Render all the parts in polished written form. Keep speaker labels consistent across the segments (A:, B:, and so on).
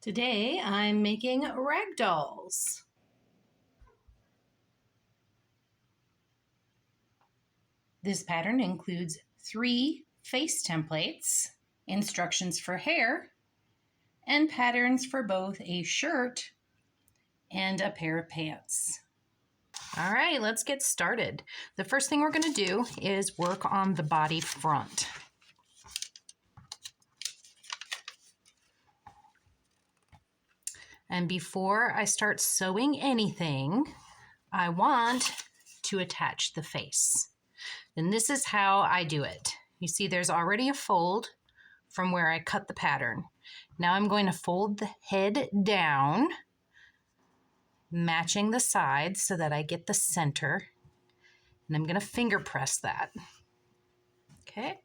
A: Today I'm making ragdolls. This pattern includes 3 face templates, instructions for hair, and patterns for both a shirt and a pair of pants. All right, let's get started. The first thing we're going to do is work on the body front. And before I start sewing anything, I want to attach the face. And this is how I do it. You see there's already a fold from where I cut the pattern. Now I'm going to fold the head down, matching the sides so that I get the center. And I'm going to finger press that. Okay.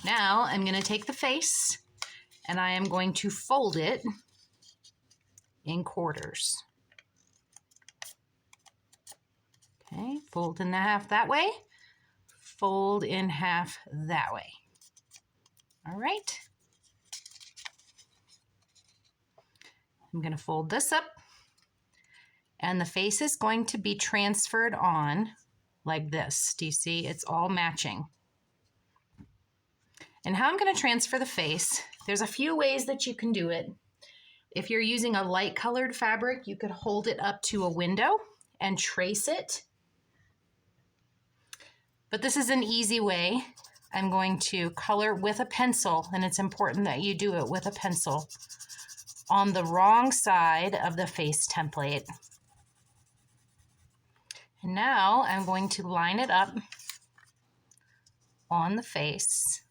A: Now I'm going to take the face and I am going to fold it in quarters. Okay, fold in half that way, fold in half that way. All right. I'm going to fold this up, and the face is going to be transferred on like this. Do you see? It's all matching. And how I'm going to transfer the face, there's a few ways that you can do it. If you're using a light colored fabric, you could hold it up to a window and trace it. But this is an easy way. I'm going to color with a pencil, and it's important that you do it with a pencil on the wrong side of the face template. And now I'm going to line it up on the face.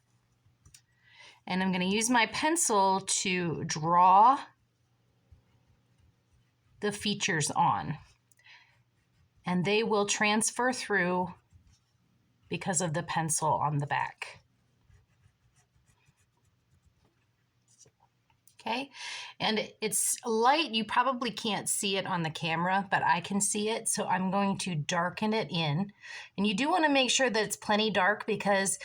A: And I'm going to use my pencil to draw the features on. And they will transfer through because of the pencil on the back. Okay, and it's light, you probably can't see it on the camera, but I can see it, so I'm going to darken it in. And you do want to make sure that it's plenty dark, because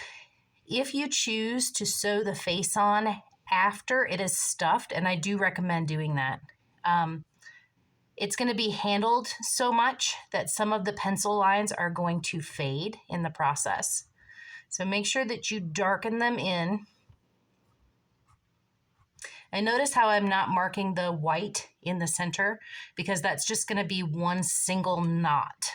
A: if you choose to sew the face on after it is stuffed, and I do recommend doing that, it's going to be handled so much that some of the pencil lines are going to fade in the process. So make sure that you darken them in. And notice how I'm not marking the white in the center, because that's just going to be one single knot.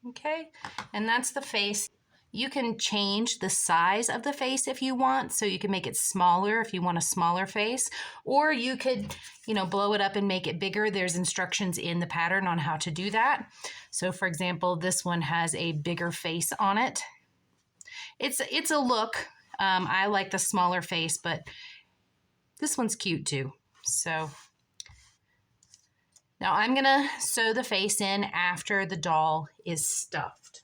A: Okay, and that's the face. You can change the size of the face if you want, so you can make it smaller if you want a smaller face, or you could, blow it up and make it bigger. There's instructions in the pattern on how to do that. So for example, this one has a bigger face on it. It's a look. I like the smaller face, but this one's cute too. So now I'm gonna sew the face in after the doll is stuffed.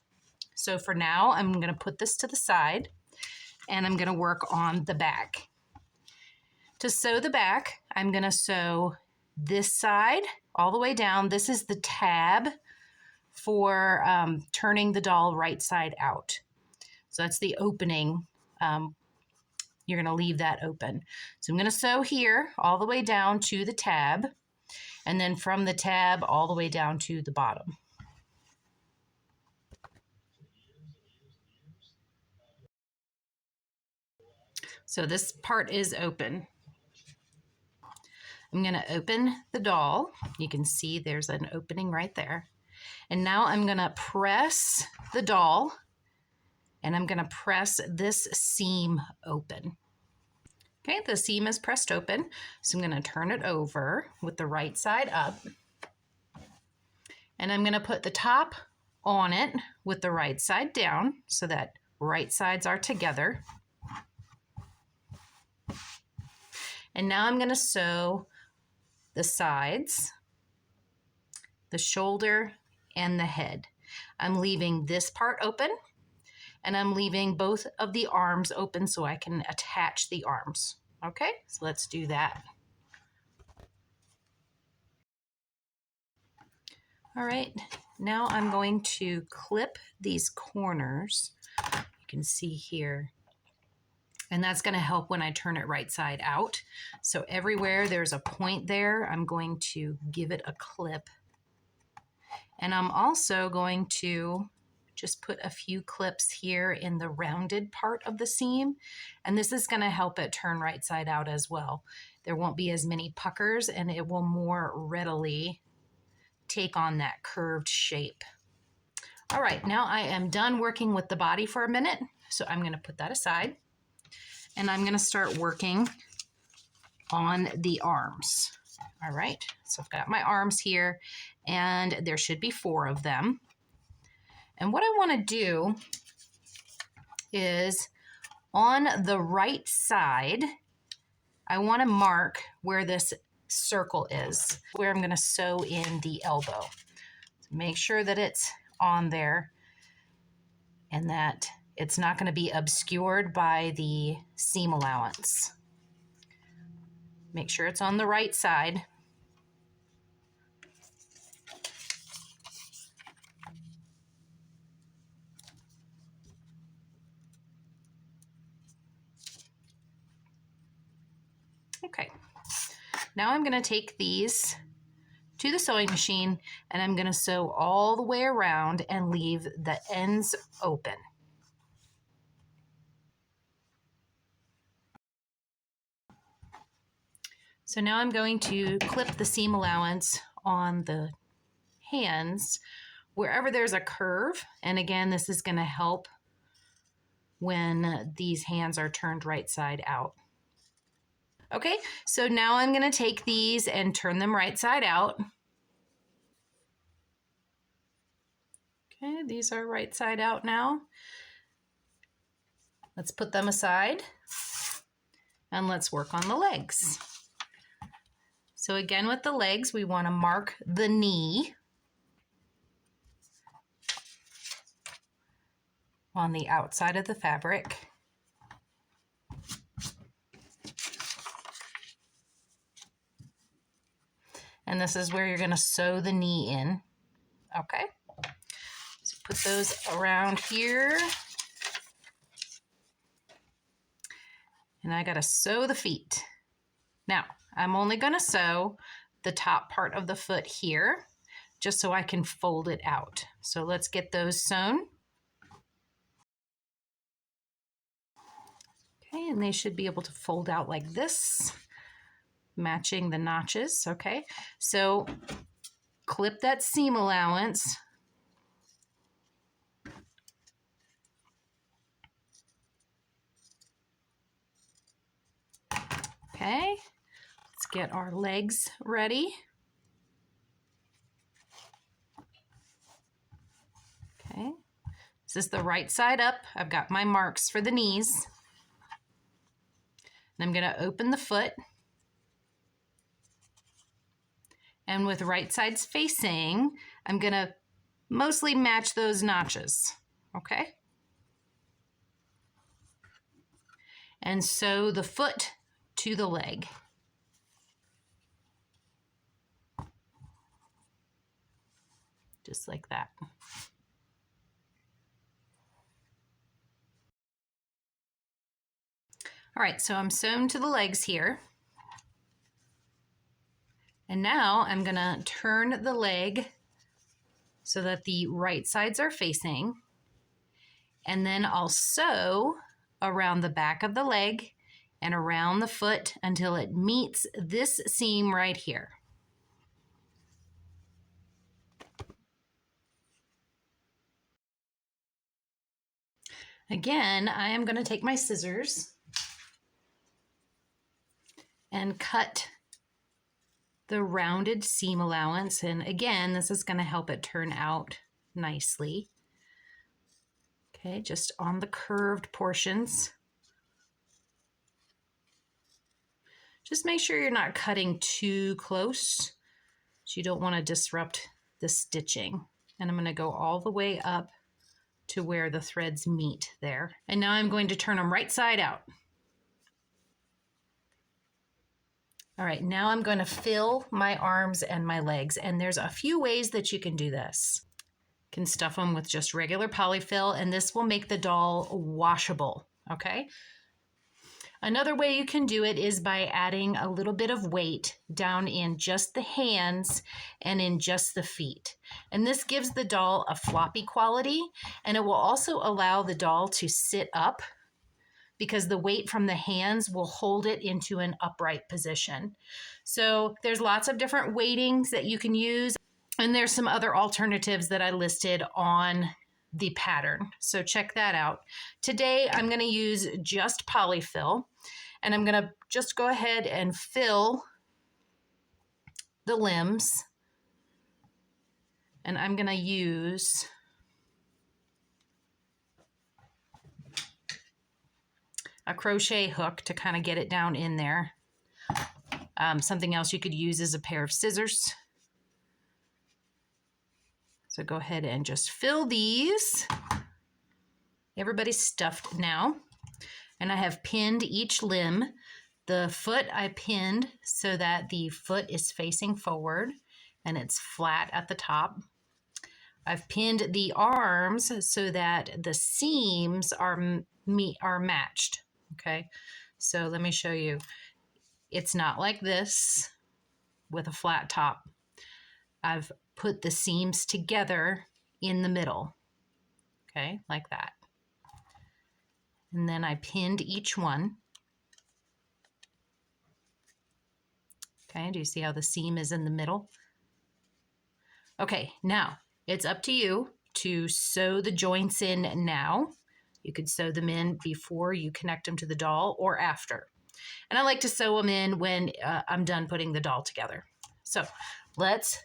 A: So for now, I'm going to put this to the side, and I'm going to work on the back. To sew the back, I'm going to sew this side all the way down. This is the tab for turning the doll right side out. So that's the opening. You're going to leave that open. So I'm going to sew here all the way down to the tab, and then from the tab all the way down to the bottom. So this part is open. I'm going to open the doll. You can see there's an opening right there. And now I'm going to press the doll, and I'm going to press this seam open. Okay, the seam is pressed open. So I'm going to turn it over with the right side up. And I'm going to put the top on it with the right side down so that right sides are together. And now I'm going to sew the sides, the shoulder, and the head. I'm leaving this part open, and I'm leaving both of the arms open so I can attach the arms. Okay, so let's do that. All right, now I'm going to clip these corners. You can see here And that's going to help when I turn it right side out. So everywhere there's a point there, I'm going to give it a clip. And I'm also going to just put a few clips here in the rounded part of the seam. And this is going to help it turn right side out as well. There won't be as many puckers and it will more readily take on that curved shape. All right, now I am done working with the body for a minute. So I'm going to put that aside. And I'm going to start working on the arms. All right, so I've got my arms here, and there should be 4 of them. And what I want to do is on the right side, I want to mark where this circle is, where I'm going to sew in the elbow. So make sure that it's on there and that it's not going to be obscured by the seam allowance. Make sure it's on the right side. Okay, now I'm going to take these to the sewing machine and I'm going to sew all the way around and leave the ends open. So now I'm going to clip the seam allowance on the hands wherever there's a curve. And again, this is going to help when these hands are turned right side out. Okay, so now I'm going to take these and turn them right side out. Okay, these are right side out now. Let's put them aside and let's work on the legs. So again, with the legs, we want to mark the knee on the outside of the fabric. And this is where you're going to sew the knee in. Okay. So put those around here. And I got to sew the feet. Now, I'm only going to sew the top part of the foot here, just so I can fold it out. So let's get those sewn. Okay, and they should be able to fold out like this, matching the notches. Okay, so clip that seam allowance. Okay, let's get our legs ready. Okay, this is the right side up. I've got my marks for the knees. And I'm going to open the foot. And with right sides facing, I'm going to mostly match those notches. Okay? And sew the foot to the leg. Just like that. All right, so I'm sewn to the legs here. And now I'm going to turn the leg so that the right sides are facing. And then I'll sew around the back of the leg and around the foot until it meets this seam right here. Again, I am going to take my scissors and cut the rounded seam allowance. And again, this is going to help it turn out nicely. Okay, just on the curved portions. Just make sure you're not cutting too close. So you don't want to disrupt the stitching. And I'm going to go all the way up to where the threads meet there. And now I'm going to turn them right side out. All right, now I'm going to fill my arms and my legs, and there's a few ways that you can do this. You can stuff them with just regular polyfill, and this will make the doll washable, okay? Another way you can do it is by adding a little bit of weight down in just the hands and in just the feet. And this gives the doll a floppy quality, and it will also allow the doll to sit up because the weight from the hands will hold it into an upright position. So there's lots of different weightings that you can use, and there's some other alternatives that I listed on the pattern. So check that out. Today I'm going to use just polyfill, and I'm going to just go ahead and fill the limbs, and I'm going to use a crochet hook to kind of get it down in there. Something else you could use is a pair of scissors. So go ahead and just fill these. Everybody's stuffed now. And I have pinned each limb. The foot I pinned so that the foot is facing forward and it's flat at the top. I've pinned the arms so that the seams are matched. Okay, so let me show you. It's not like this with a flat top. I've put the seams together in the middle. Okay, like that. And then I pinned each one. Okay, do you see how the seam is in the middle? Okay, now it's up to you to sew the joints in now. You could sew them in before you connect them to the doll or after. And I like to sew them in when I'm done putting the doll together. So let's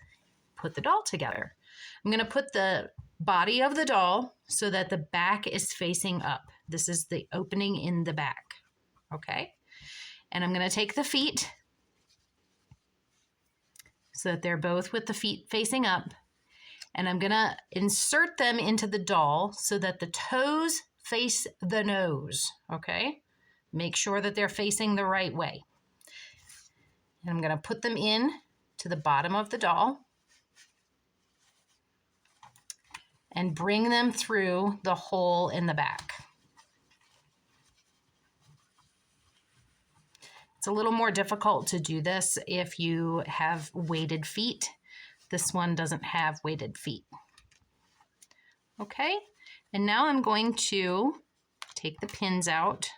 A: put the doll together. I'm going to put the body of the doll so that the back is facing up. This is the opening in the back. Okay. And I'm going to take the feet so that they're both with the feet facing up. And I'm going to insert them into the doll so that the toes face the nose. Okay. Make sure that they're facing the right way. And I'm going to put them in to the bottom of the doll and bring them through the hole in the back. It's a little more difficult to do this if you have weighted feet. This one doesn't have weighted feet. Okay, and now I'm going to take the pins out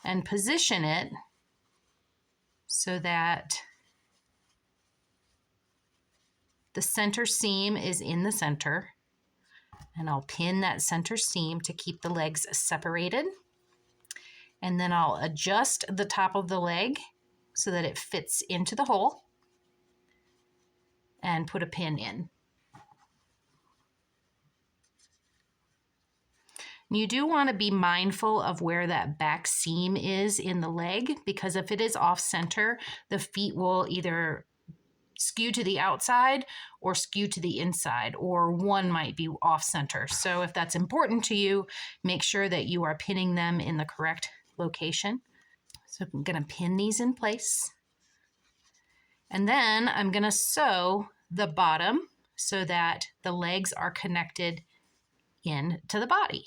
A: and position it so that the center seam is in the center. And I'll pin that center seam to keep the legs separated. And then I'll adjust the top of the leg so that it fits into the hole and put a pin in. You do want to be mindful of where that back seam is in the leg, because if it is off center, the feet will either skew to the outside or skew to the inside, or one might be off center. So if that's important to you, make sure that you are pinning them in the correct location. So I'm going to pin these in place. And then I'm going to sew the bottom so that the legs are connected into the body.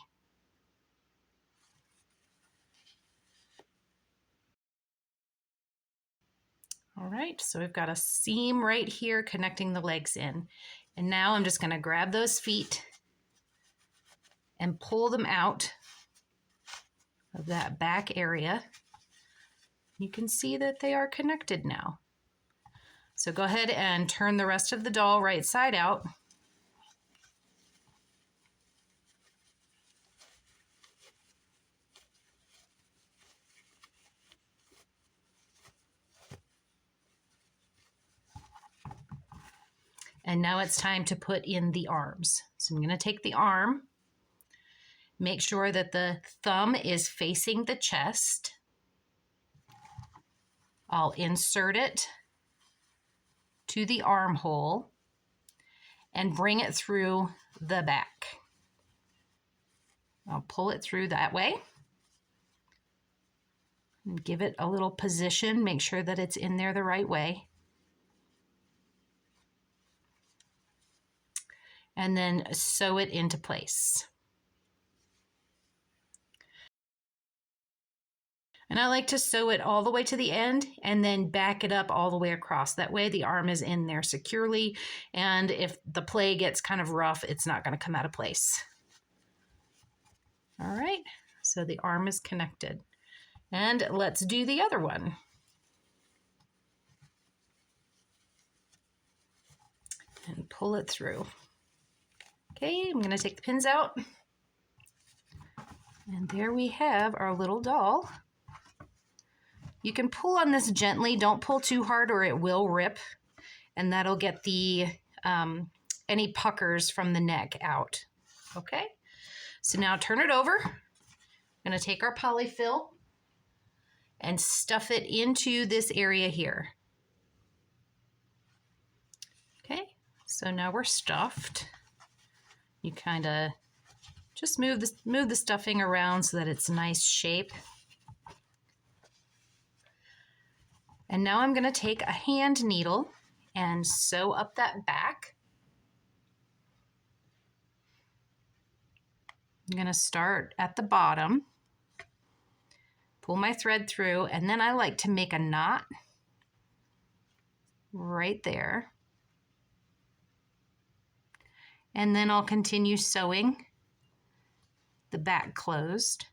A: All right, so we've got a seam right here connecting the legs in. And now I'm just going to grab those feet and pull them out of that back area. You can see that they are connected now. So go ahead and turn the rest of the doll right side out. And now it's time to put in the arms. So I'm going to take the arm, make sure that the thumb is facing the chest. I'll insert it to the armhole and bring it through the back. I'll pull it through that way and give it a little position. Make sure that it's in there the right way. And then sew it into place. And I like to sew it all the way to the end and then back it up all the way across. That way the arm is in there securely. And if the play gets kind of rough, it's not going to come out of place. All right, so the arm is connected. And let's do the other one. And pull it through. Okay, I'm going to take the pins out. And there we have our little doll. You can pull on this gently. Don't pull too hard or it will rip. And that'll get the any puckers from the neck out. Okay, so now turn it over. I'm going to take our polyfill and stuff it into this area here. Okay, so now we're stuffed. You kind of just move the stuffing around so that it's a nice shape. And now I'm going to take a hand needle and sew up that back. I'm going to start at the bottom, pull my thread through, and then I like to make a knot right there. And then I'll continue sewing the back closed.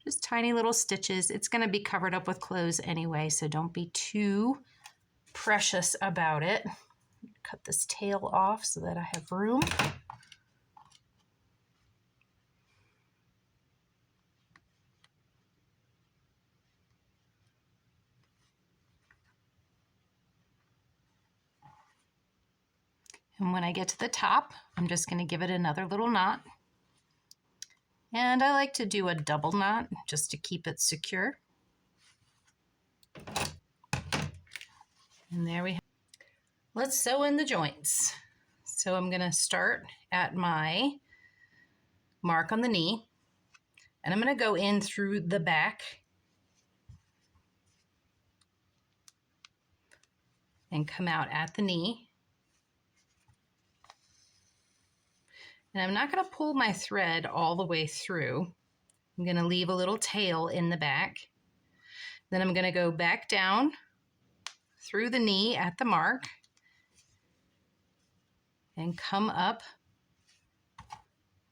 A: Just tiny little stitches. It's going to be covered up with clothes anyway, so don't be too precious about it. Cut this tail off so that I have room. And when I get to the top, I'm just going to give it another little knot. And I like to do a double knot just to keep it secure. And there we have. Let's sew in the joints. So I'm going to start at my mark on the knee, and I'm going to go in through the back and come out at the knee. And I'm not going to pull my thread all the way through. I'm going to leave a little tail in the back. Then I'm going to go back down through the knee at the mark and come up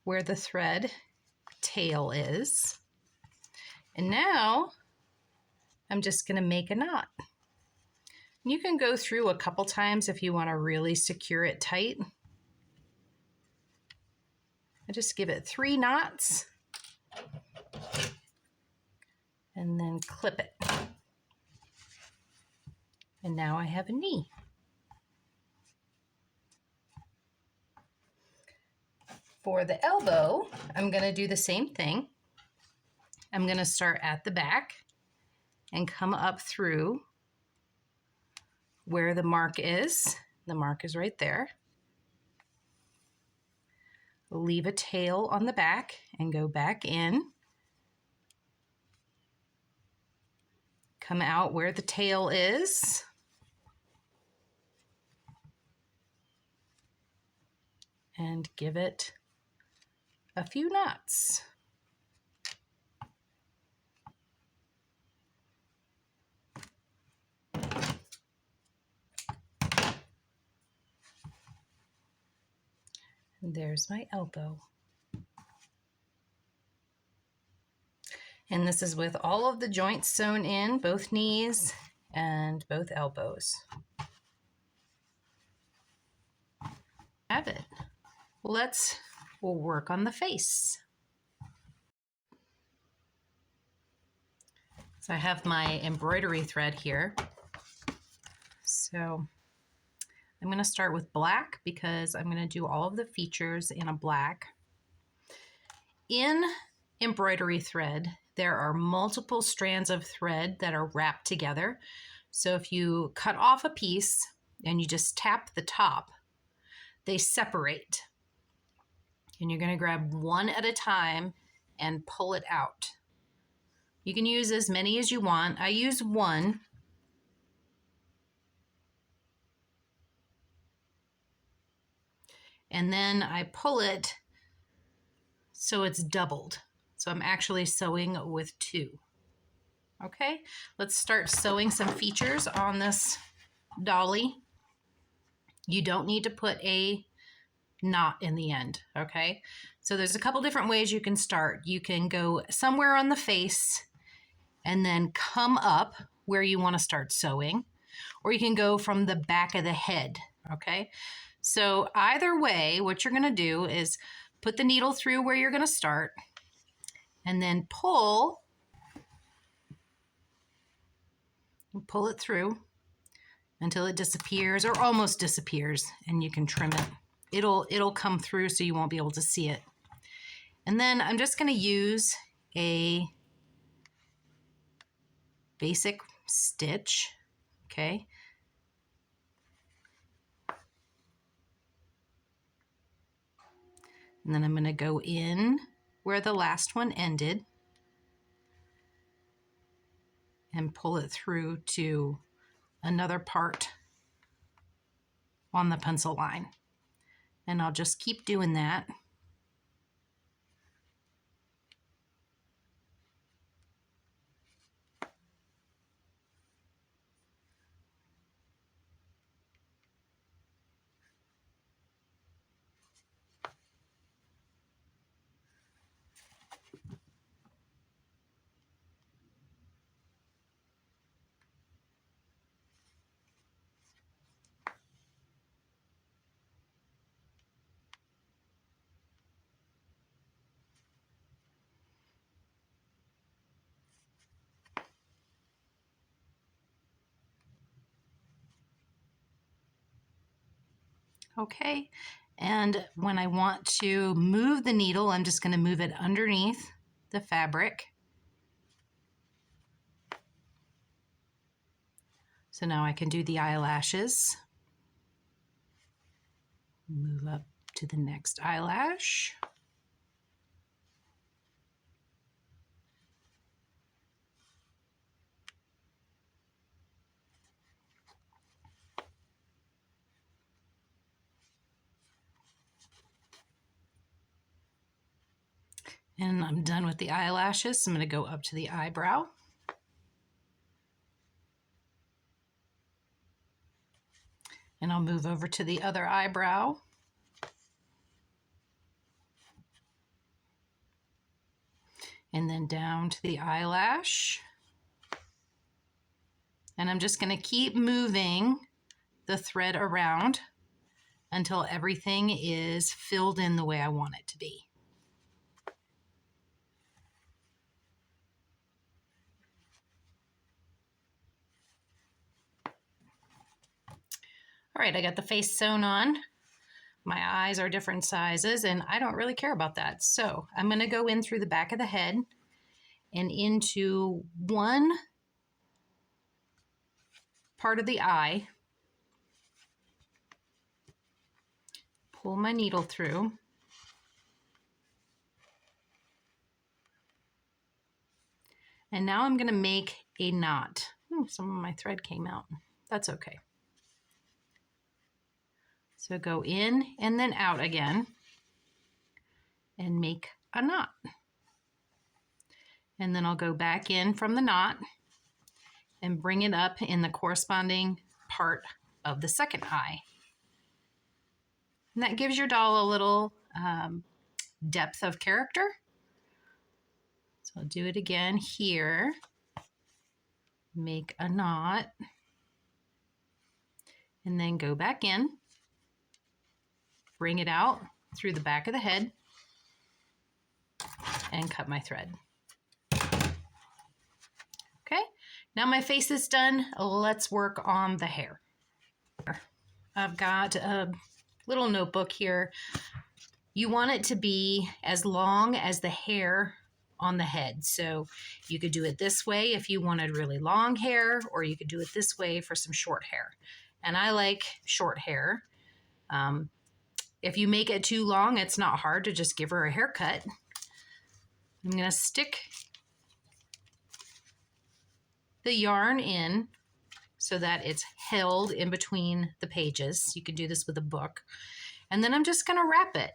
A: where the thread tail is. And now I'm just going to make a knot. You can go through a couple times if you want to really secure it tight. I just give it 3 knots and then clip it. And now I have a knee. For the elbow, I'm going to do the same thing. I'm going to start at the back and come up through where the mark is. The mark is right there. Leave a tail on the back and go back in. Come out where the tail is. And give it a few knots. And there's my elbow. And this is with all of the joints sewn in, both knees and both elbows. Have it. We'll work on the face. So I have my embroidery thread here. So I'm going to start with black because I'm going to do all of the features in a black. In embroidery thread, there are multiple strands of thread that are wrapped together. So if you cut off a piece and you just tap the top, they separate. And you're going to grab one at a time and pull it out. You can use as many as you want. I use one. And then I pull it So it's doubled. So I'm actually sewing with 2. Okay, let's start sewing some features on this dolly. You don't need to put a knot in the end, okay? So there's a couple different ways you can start. You can go somewhere on the face and then come up where you want to start sewing, or you can go from the back of the head, okay? So either way, what you're going to do is put the needle through where you're going to start and then pull it through until it disappears or almost disappears, and you can trim it. It'll come through so you won't be able to see it. And then I'm just going to use a basic stitch, okay? And then I'm going to go in where the last one ended and pull it through to another part on the pencil line. And I'll just keep doing that. Okay, and when I want to move the needle, I'm just going to move it underneath the fabric. So now I can do the eyelashes. Move up to the next eyelash. And I'm done with the eyelashes, so I'm going to go up to the eyebrow. And I'll move over to the other eyebrow. And then down to the eyelash. And I'm just going to keep moving the thread around until everything is filled in the way I want it to be. All right, I got the face sewn on. My eyes are different sizes, and I don't really care about that. So I'm going to go in through the back of the head and into one part of the eye. Pull my needle through. And now I'm going to make a knot. Some of my thread came out. That's okay. So go in and then out again and make a knot. And then I'll go back in from the knot and bring it up in the corresponding part of the second eye. And that gives your doll a little depth of character. So I'll do it again here. Make a knot. And then go back in. Bring it out through the back of the head and cut my thread. Okay, now my face is done. Let's work on the hair. I've got a little notebook here. You want it to be as long as the hair on the head. So you could do it this way if you wanted really long hair, or you could do it this way for some short hair. And I like short hair. If you make it too long, it's not hard to just give her a haircut. I'm going to stick the yarn in so that it's held in between the pages. You could do this with a book. And then I'm just going to wrap it.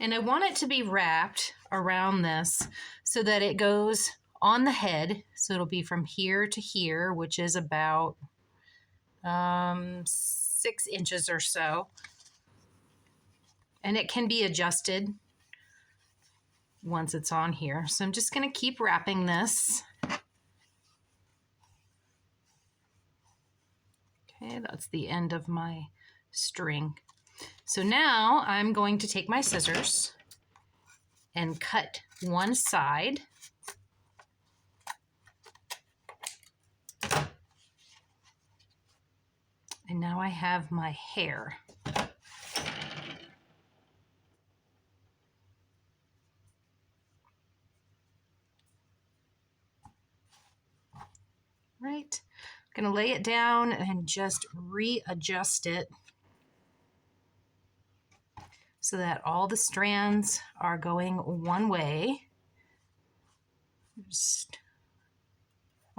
A: And I want it to be wrapped around this so that it goes on the head. So it'll be from here to here, which is about 6 inches or so. And it can be adjusted once it's on here. So I'm just going to keep wrapping this. Okay, that's the end of my string. So now I'm going to take my scissors and cut one side. And now I have my hair. Right, I'm going to lay it down and just readjust it so that all the strands are going one way.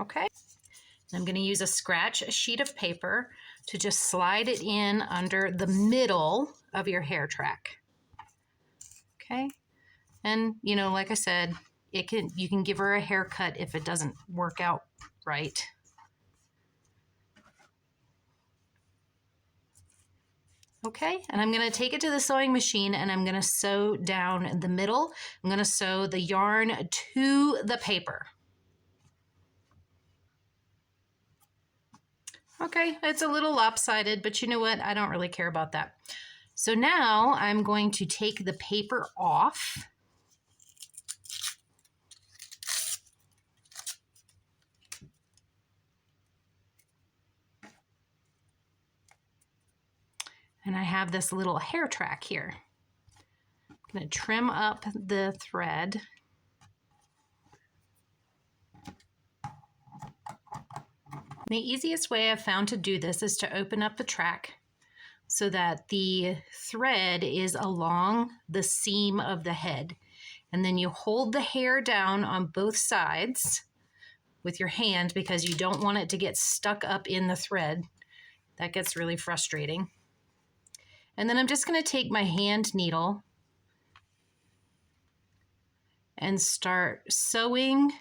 A: Okay. I'm going to use a scratch sheet of paper to just slide it in under the middle of your hair track. Okay. And, you know, like I said, you can give her a haircut if it doesn't work out right. Okay, and I'm going to take it to the sewing machine and I'm going to sew down the middle. I'm going to sew the yarn to the paper. Okay, it's a little lopsided, but you know what? I don't really care about that. So now I'm going to take the paper off. And I have this little hair track here. I'm going to trim up the thread. The easiest way I've found to do this is to open up the track so that the thread is along the seam of the head. And then you hold the hair down on both sides with your hand because you don't want it to get stuck up in the thread. That gets really frustrating. And then I'm just going to take my hand needle and start sewing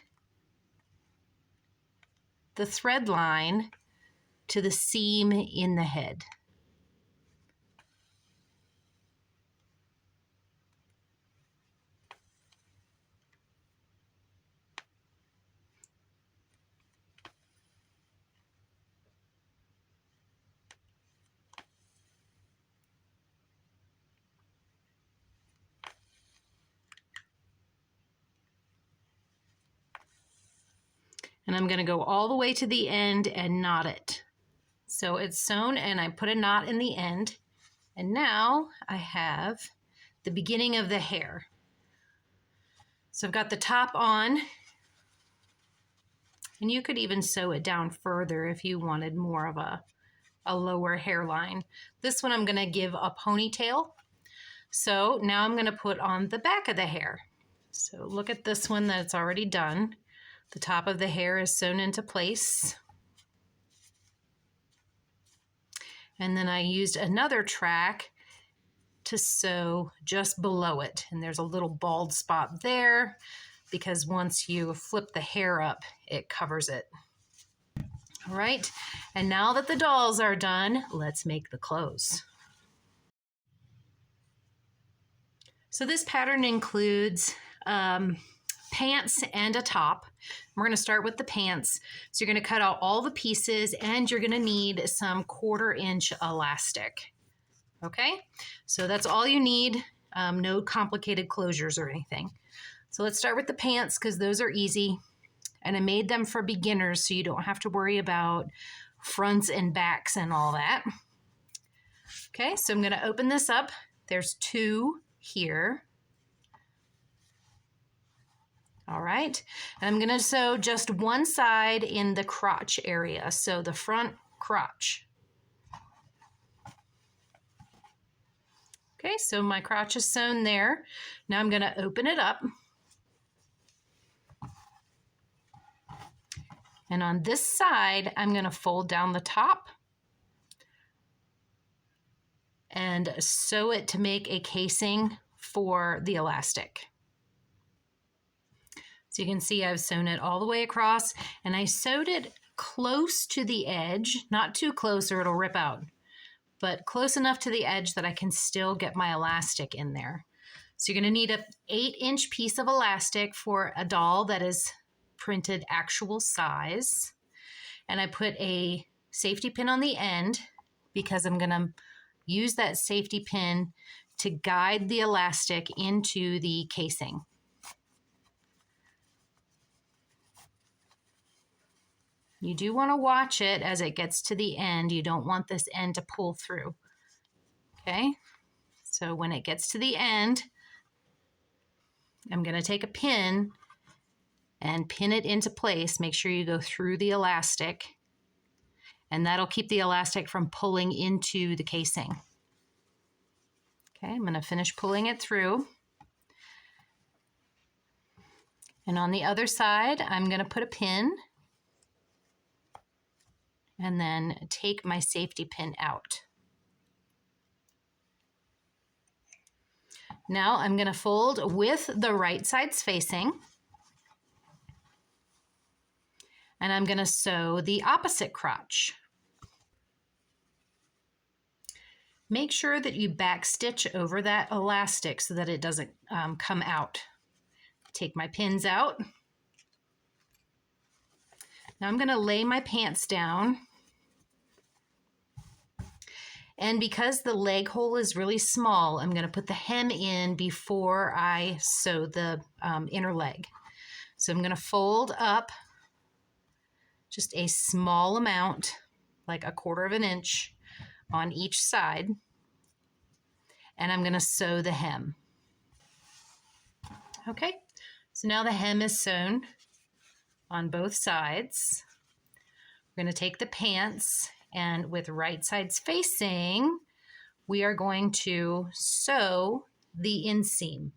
A: the thread line to the seam in the head. And I'm going to go all the way to the end and knot it. So it's sewn and I put a knot in the end. And now I have the beginning of the hair. So I've got the top on. And you could even sew it down further if you wanted more of a lower hairline. This one I'm going to give a ponytail. So now I'm going to put on the back of the hair. So look at this one that's already done. The top of the hair is sewn into place. And then I used another track to sew just below it. And there's a little bald spot there because once you flip the hair up, it covers it. All right, and now that the dolls are done, let's make the clothes. So this pattern includes pants and a top. We're going to start with the pants. So you're going to cut out all the pieces and you're going to need some 1/4 inch elastic. Okay, so that's all you need. No complicated closures or anything. So let's start with the pants because those are easy. And I made them for beginners so you don't have to worry about fronts and backs and all that. Okay, so I'm going to open this up. There's 2 here. All right, and I'm going to sew just one side in the crotch area, so the front crotch. Okay, so my crotch is sewn there. Now I'm going to open it up. And on this side, I'm going to fold down the top and sew it to make a casing for the elastic. So you can see I've sewn it all the way across, and I sewed it close to the edge, not too close or it'll rip out, but close enough to the edge that I can still get my elastic in there. So you're going to need an 8-inch piece of elastic for a doll that is printed actual size. And I put a safety pin on the end because I'm going to use that safety pin to guide the elastic into the casing. You do want to watch it as it gets to the end. You don't want this end to pull through. Okay, so when it gets to the end, I'm going to take a pin and pin it into place. Make sure you go through the elastic, and that'll keep the elastic from pulling into the casing. Okay, I'm going to finish pulling it through. And on the other side, I'm going to put a pin and then take my safety pin out. Now I'm going to fold with the right sides facing, and I'm going to sew the opposite crotch. Make sure that you backstitch over that elastic so that it doesn't come out. Take my pins out. Now I'm going to lay my pants down. And because the leg hole is really small, I'm going to put the hem in before I sew the inner leg. So I'm going to fold up just a small amount, like 1/4 inch on each side. And I'm going to sew the hem. Okay, so now the hem is sewn on both sides. We're going to take the pants, and with right sides facing, we are going to sew the inseam.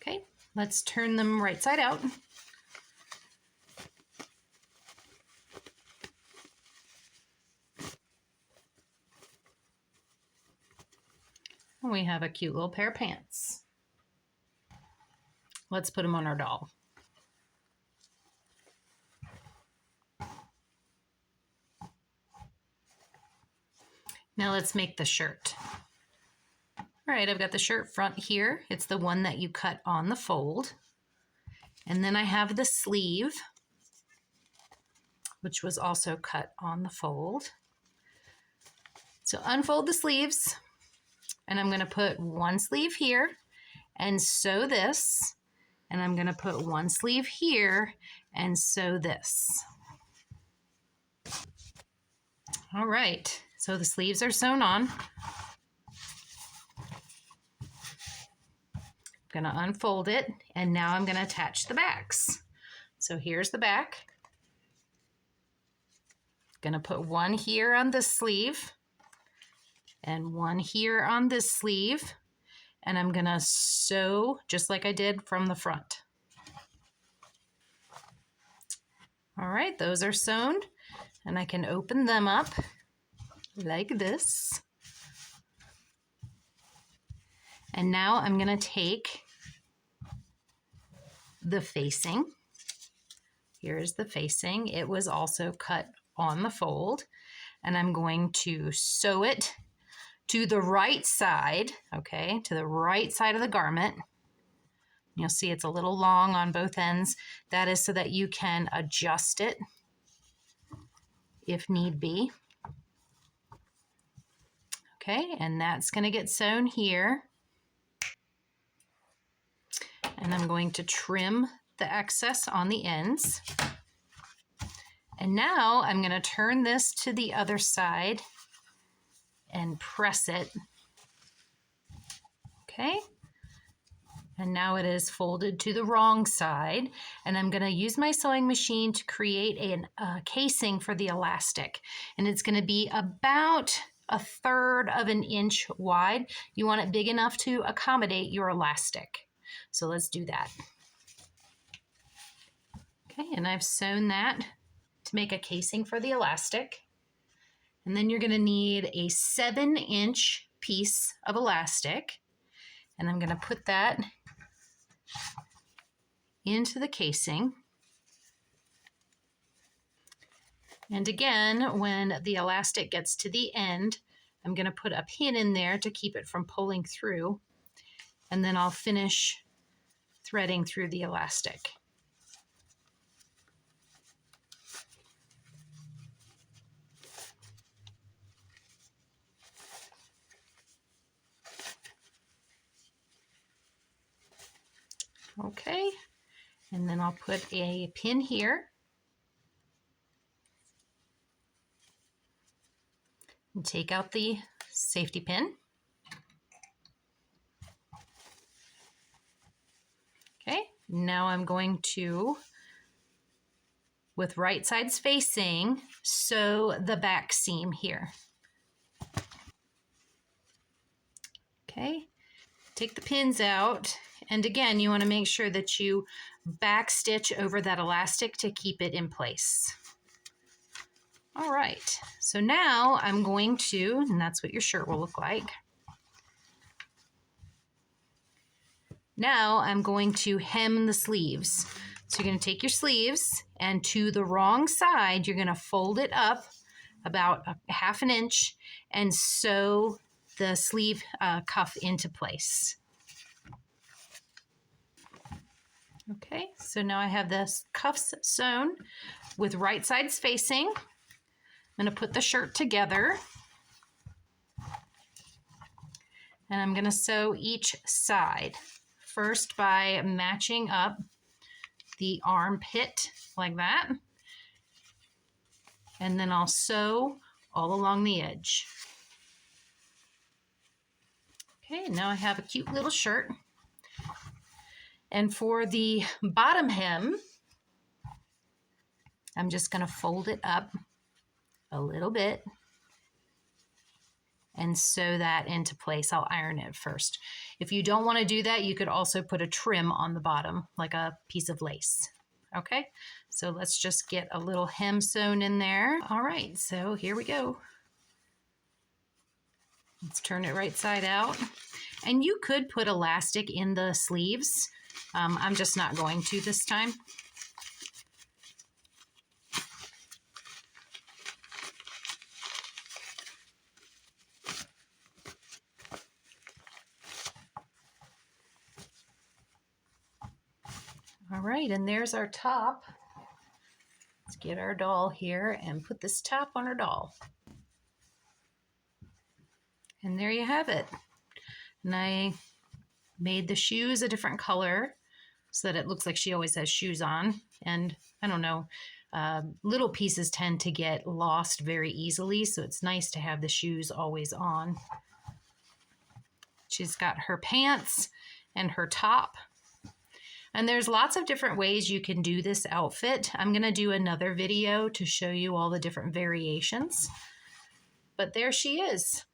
A: Okay, let's turn them right side out. And we have a cute little pair of pants. Let's put them on our doll. Now let's make the shirt. All right, I've got the shirt front here. It's the one that you cut on the fold. And then I have the sleeve, which was also cut on the fold. So unfold the sleeves, and I'm going to put one sleeve here and sew this. And I'm going to put one sleeve here and sew this. All right, so the sleeves are sewn on. I'm going to unfold it, and now I'm going to attach the backs. So here's the back. Going to put one here on this sleeve and one here on this sleeve, and I'm going to sew just like I did from the front. All right, those are sewn, and I can open them up like this. And now I'm going to take the facing. Here's the facing. It was also cut on the fold, and I'm going to sew it to the right side, okay, to the right side of the garment. You'll see it's a little long on both ends. That is so that you can adjust it if need be. Okay, and that's going to get sewn here. And I'm going to trim the excess on the ends. And now I'm going to turn this to the other side and press it. Okay. And now it is folded to the wrong side. And I'm going to use my sewing machine to create a casing for the elastic. And it's going to be about 1/3 inch wide. You want it big enough to accommodate your elastic. So let's do that. Okay, and I've sewn that to make a casing for the elastic. And then you're going to need a 7-inch piece of elastic. And I'm going to put that into the casing. And again, when the elastic gets to the end, I'm going to put a pin in there to keep it from pulling through. And then I'll finish threading through the elastic. Okay, and then I'll put a pin here. And take out the safety pin. Okay, now I'm going to, with right sides facing, sew the back seam here. Okay, take the pins out, and again, you want to make sure that you back stitch over that elastic to keep it in place. All right, so now I'm going to, and that's what your shirt will look like. Now I'm going to hem the sleeves. So you're going to take your sleeves, and to the wrong side, you're going to fold it up about a 1/2 inch and sew the sleeve cuff into place. Okay, so now I have the cuffs sewn with right sides facing. I'm going to put the shirt together, and I'm going to sew each side. First by matching up the armpit like that, and then I'll sew all along the edge. Okay, now I have a cute little shirt. And for the bottom hem, I'm just going to fold it up a little bit and sew that into place. I'll iron it first. If you don't want to do that, you could also put a trim on the bottom, like a piece of lace. Okay, so let's just get a little hem sewn in there. All right, so here we go. Let's turn it right side out. And you could put elastic in the sleeves. I'm just not going to this time. All right, and there's our top. Let's get our doll here and put this top on our doll. And there you have it. And I made the shoes a different color so that it looks like she always has shoes on. And I don't know, little pieces tend to get lost very easily, so it's nice to have the shoes always on. She's got her pants and her top. And there's lots of different ways you can do this outfit. I'm going to do another video to show you all the different variations. But there she is.